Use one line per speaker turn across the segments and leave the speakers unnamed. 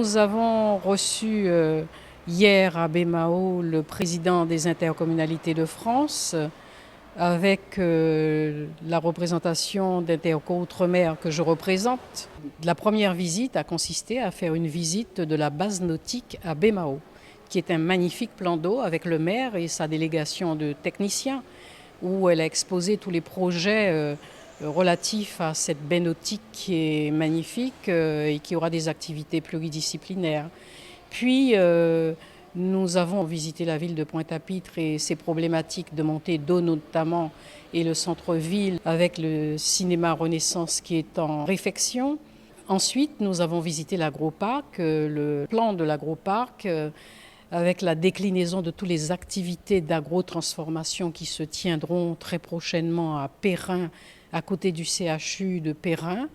Nous avons reçu hier à Baie-Mahault le président des intercommunalités de France avec la représentation d'Interco Outre-mer que je représente. La première visite a consisté à faire une visite de la base nautique à Baie-Mahault, qui est un magnifique plan d'eau avec le maire et sa délégation de techniciens, où elle a exposé tous les projets relatifs à cette baie nautique qui est magnifique et qui aura des activités pluridisciplinaires. Puis nous avons visité la ville de Pointe-à-Pitre et ses problématiques de montée d'eau notamment, et le centre-ville avec le cinéma Renaissance qui est en réfection. Ensuite, nous avons visité l'agroparc, le plan de l'agroparc avec la déclinaison de toutes les activités d'agrotransformation qui se tiendront très prochainement à Perrin, à côté du CHU de Perrin,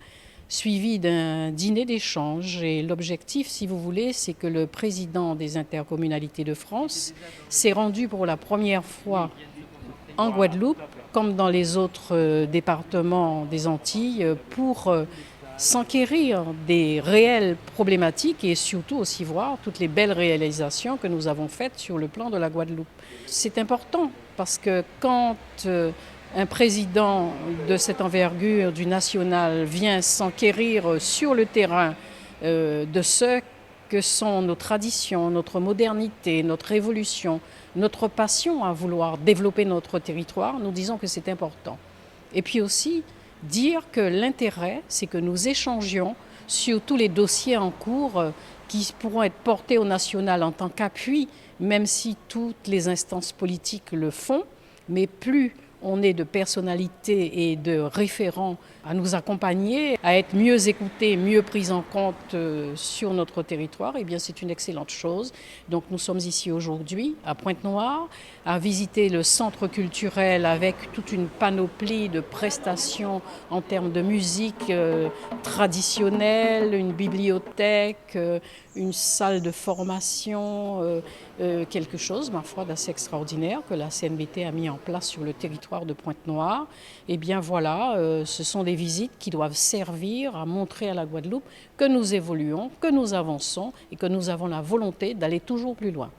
suivi d'un dîner d'échange. Et l'objectif, si vous voulez, c'est que le président des intercommunalités de France s'est rendu pour la première fois en Guadeloupe, comme dans les autres départements des Antilles, pour s'enquérir des réelles problématiques et surtout aussi voir toutes les belles réalisations que nous avons faites sur le plan de la Guadeloupe. C'est important parce que quand un président de cette envergure du national vient s'enquérir sur le terrain de ce que sont nos traditions, notre modernité, notre évolution, notre passion à vouloir développer notre territoire, nous disons que c'est important. Et puis aussi, dire que l'intérêt, c'est que nous échangions sur tous les dossiers en cours qui pourront être portés au national en tant qu'appui, même si toutes les instances politiques le font, mais plus on est de personnalités et de référents à nous accompagner, à être mieux écoutés, mieux pris en compte sur notre territoire, eh bien c'est une excellente chose. Donc nous sommes ici aujourd'hui à Pointe-Noire, à visiter le centre culturel avec toute une panoplie de prestations en termes de musique traditionnelle, une bibliothèque, une salle de formation, quelque chose, ma foi, d'assez extraordinaire que la CNBT a mis en place sur le territoire de Pointe-Noire. Eh bien voilà, ce sont des visites qui doivent servir à montrer à la Guadeloupe que nous évoluons, que nous avançons et que nous avons la volonté d'aller toujours plus loin.